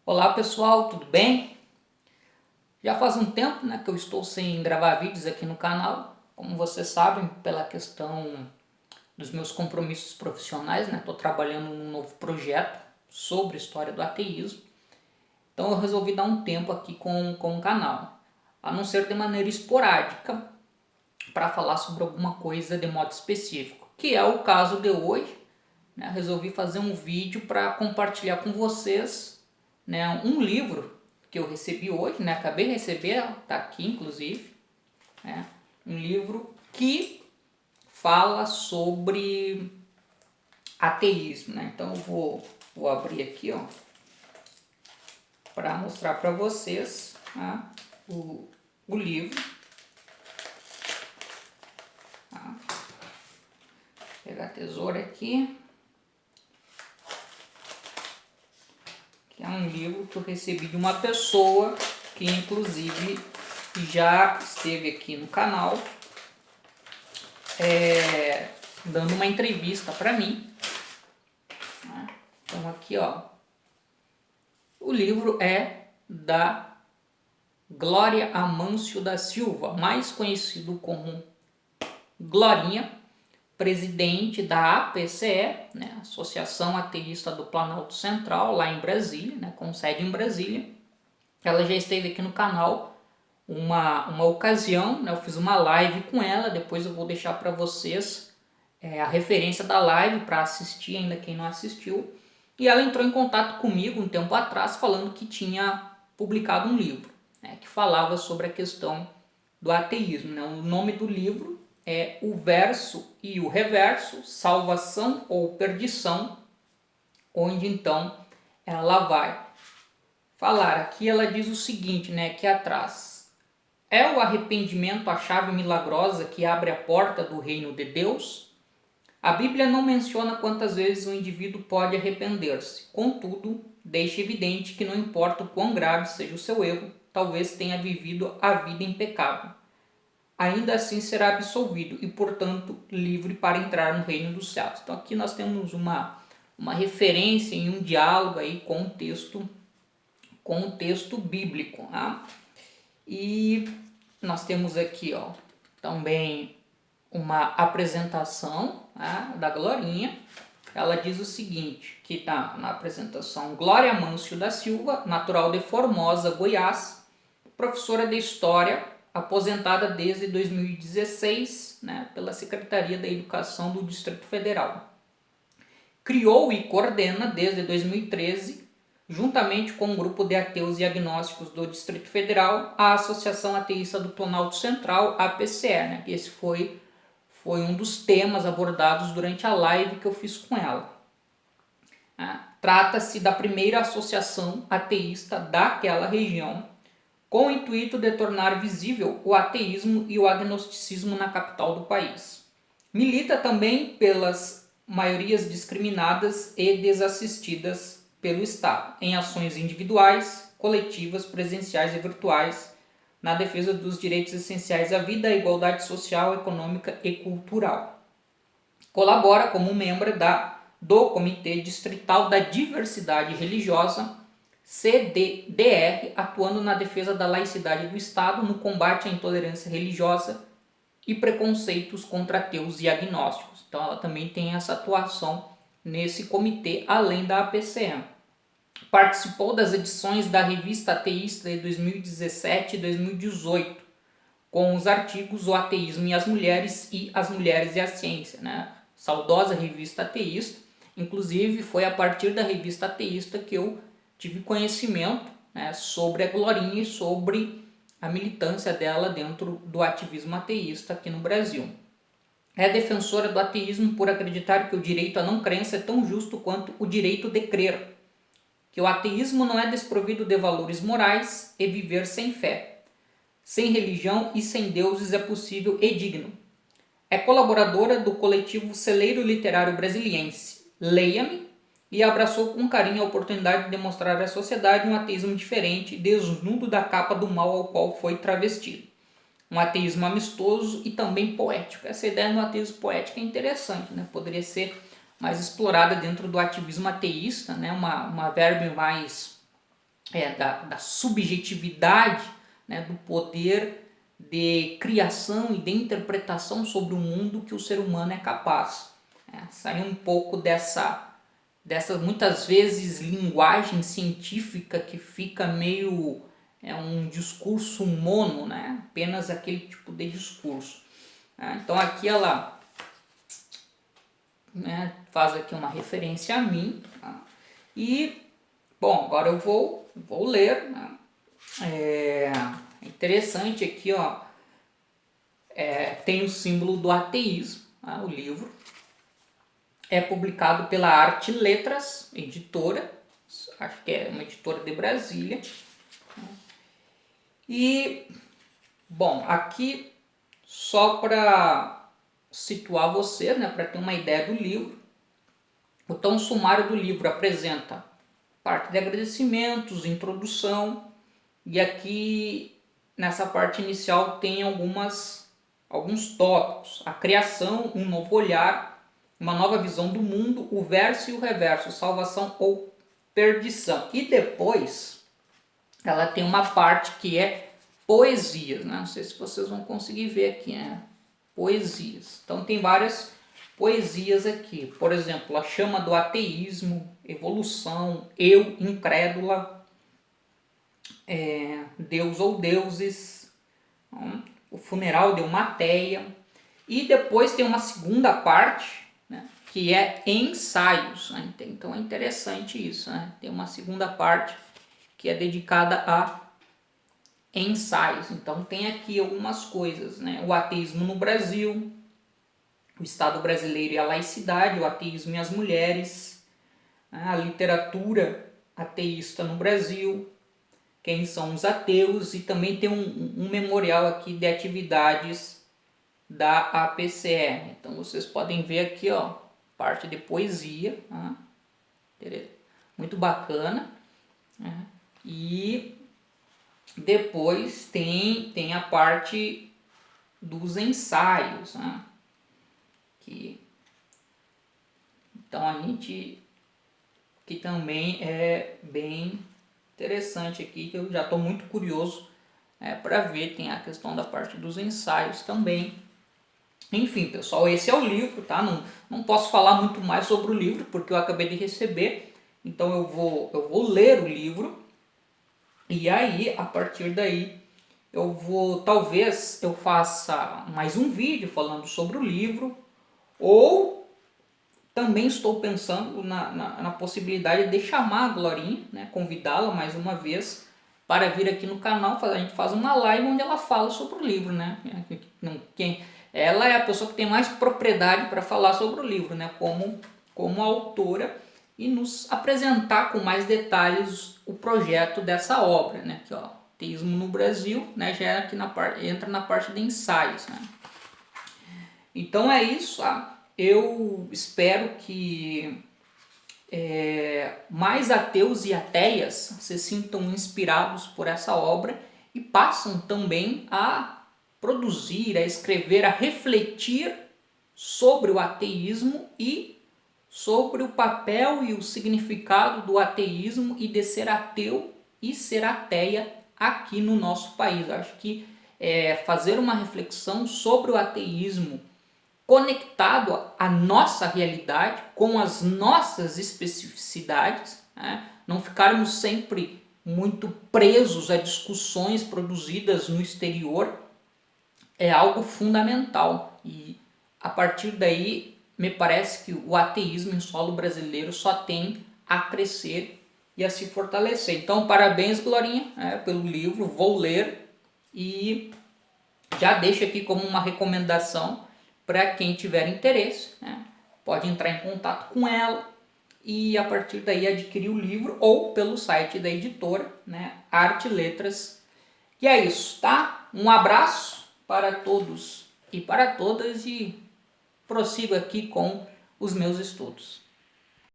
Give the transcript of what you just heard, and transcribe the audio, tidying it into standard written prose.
Olá pessoal, tudo bem? Já faz um tempo, que eu estou sem gravar vídeos aqui no canal. Como vocês sabem, pela questão dos meus compromissos profissionais, estou trabalhando num novo projeto sobre história do ateísmo. Então eu resolvi dar um tempo aqui com o canal, a não ser de maneira esporádica, para falar sobre alguma coisa de modo específico, que é o caso de hoje. Resolvi fazer um vídeo para compartilhar com vocês, um livro que eu recebi hoje, acabei de receber, está aqui inclusive, um livro que fala sobre ateísmo. Então eu vou abrir aqui para mostrar para vocês o livro. Vou pegar a tesoura aqui. É um livro que eu recebi de uma pessoa que inclusive já esteve aqui no canal dando uma entrevista para mim. Então aqui o livro é da Glória Amâncio da Silva, mais conhecido como Glorinha, presidente da APCE, Associação Ateísta do Planalto Central, lá em Brasília, com sede em Brasília. Ela já esteve aqui no canal uma ocasião, eu fiz uma live com ela, depois eu vou deixar para vocês a referência da live para assistir, ainda quem não assistiu. E ela entrou em contato comigo um tempo atrás falando que tinha publicado um livro que falava sobre a questão do ateísmo. O nome do livro é O Verso e o Reverso, Salvação ou Perdição, onde então ela vai falar. Aqui ela diz o seguinte, aqui atrás: é o arrependimento a chave milagrosa que abre a porta do reino de Deus? A Bíblia não menciona quantas vezes um indivíduo pode arrepender-se. Contudo, deixa evidente que não importa o quão grave seja o seu erro, talvez tenha vivido a vida em pecado. Ainda assim será absolvido e, portanto, livre para entrar no reino dos céus. Então aqui nós temos uma referência em um diálogo aí com o texto bíblico. E nós temos aqui também uma apresentação da Glorinha. Ela diz o seguinte, que está na apresentação: Glória Amâncio da Silva, natural de Formosa, Goiás, professora de História, aposentada desde 2016 pela Secretaria da Educação do Distrito Federal. Criou e coordena desde 2013, juntamente com um grupo de ateus e agnósticos do Distrito Federal, a Associação Ateísta do Planalto Central, APCE. Esse foi um dos temas abordados durante a live que eu fiz com ela. Trata-se da primeira associação ateísta daquela região, com o intuito de tornar visível o ateísmo e o agnosticismo na capital do país. Milita também pelas maiorias discriminadas e desassistidas pelo Estado, em ações individuais, coletivas, presenciais e virtuais, na defesa dos direitos essenciais à vida, à igualdade social, econômica e cultural. Colabora como membro do Comitê Distrital da Diversidade Religiosa, CDDR, atuando na defesa da laicidade do Estado, no combate à intolerância religiosa e preconceitos contra ateus e agnósticos. Então ela também tem essa atuação nesse comitê, além da APCE. Participou das edições da Revista Ateísta de 2017 e 2018, com os artigos O Ateísmo e As Mulheres e As Mulheres e a Ciência. Saudosa Revista Ateísta. Inclusive foi a partir da Revista Ateísta que eu tive conhecimento sobre a Glorinha e sobre a militância dela dentro do ativismo ateísta aqui no Brasil. É defensora do ateísmo por acreditar que o direito à não crença é tão justo quanto o direito de crer, que o ateísmo não é desprovido de valores morais e viver sem fé. Sem religião e sem deuses é possível e digno. É colaboradora do coletivo Celeiro Literário Brasiliense, Leia-me, e abraçou com carinho a oportunidade de demonstrar à sociedade um ateísmo diferente, desnudo da capa do mal ao qual foi travestido. Um ateísmo amistoso e também poético. Essa ideia do ateísmo poético é interessante, poderia ser mais explorada dentro do ativismo ateísta, uma verbe mais da subjetividade, né, do poder de criação e de interpretação sobre o mundo que o ser humano é capaz. Sair um pouco dessa muitas vezes linguagem científica que fica meio um discurso mono, né? Apenas aquele tipo de discurso. Então aqui ela, né, faz aqui uma referência a mim, tá? E bom, agora eu vou ler, né? É interessante aqui, ó, tem o símbolo do ateísmo, tá? O livro é publicado pela Arte Letras, editora, acho que é uma editora de Brasília. E, bom, aqui só para situar você, né, para ter uma ideia do livro, o tom sumário do livro apresenta parte de agradecimentos, introdução, e aqui nessa parte inicial tem alguns tópicos: a criação, um novo olhar, uma nova visão do mundo, o verso e o reverso, salvação ou perdição. E depois ela tem uma parte que é poesias, né? Não sei se vocês vão conseguir ver aqui, né? Poesias. Então tem várias poesias aqui. Por exemplo, a chama do ateísmo, evolução, eu incrédula, Deus ou deuses, o funeral de Umateia. E depois tem uma segunda parte, né, que é ensaios. Né? Então é interessante isso. Né? Tem uma segunda parte que é dedicada a ensaios. Então tem aqui algumas coisas, né? O ateísmo no Brasil, o Estado brasileiro e a laicidade, o ateísmo e as mulheres, a literatura ateísta no Brasil, quem são os ateus, e também tem um memorial aqui de atividades da APCE. Então vocês podem ver aqui, ó, parte de poesia, muito bacana, né? E depois tem a parte dos ensaios, né? Então a gente que também é bem interessante aqui, que eu já estou muito curioso para ver. Tem a questão da parte dos ensaios também. Enfim, pessoal, esse é o livro, tá? Não posso falar muito mais sobre o livro porque eu acabei de receber. Então eu vou ler o livro e aí, a partir daí, talvez eu faça mais um vídeo falando sobre o livro, ou também estou pensando na possibilidade de chamar a Glorinha, né, convidá-la mais uma vez para vir aqui no canal. A gente faz uma live onde ela fala sobre o livro, né? Ela é a pessoa que tem mais propriedade para falar sobre o livro, né, como autora, e nos apresentar com mais detalhes o projeto dessa obra, né? Aqui, ó, Ateísmo no Brasil, né? Já aqui entra na parte de ensaios, né? Então é isso. Eu espero que mais ateus e ateias se sintam inspirados por essa obra e passam também a produzir, a escrever, a refletir sobre o ateísmo e sobre o papel e o significado do ateísmo e de ser ateu e ser ateia aqui no nosso país. Acho que fazer uma reflexão sobre o ateísmo conectado à nossa realidade, com as nossas especificidades, né? Não ficarmos sempre muito presos a discussões produzidas no exterior, é algo fundamental. E a partir daí me parece que o ateísmo em solo brasileiro só tem a crescer e a se fortalecer. Então parabéns, Glorinha, pelo livro, vou ler e já deixo aqui como uma recomendação para quem tiver interesse, né? Pode entrar em contato com ela e a partir daí adquirir o livro, ou pelo site da editora, né? Arte Letras. E é isso, tá? Um abraço para todos e para todas, e prossigo aqui com os meus estudos.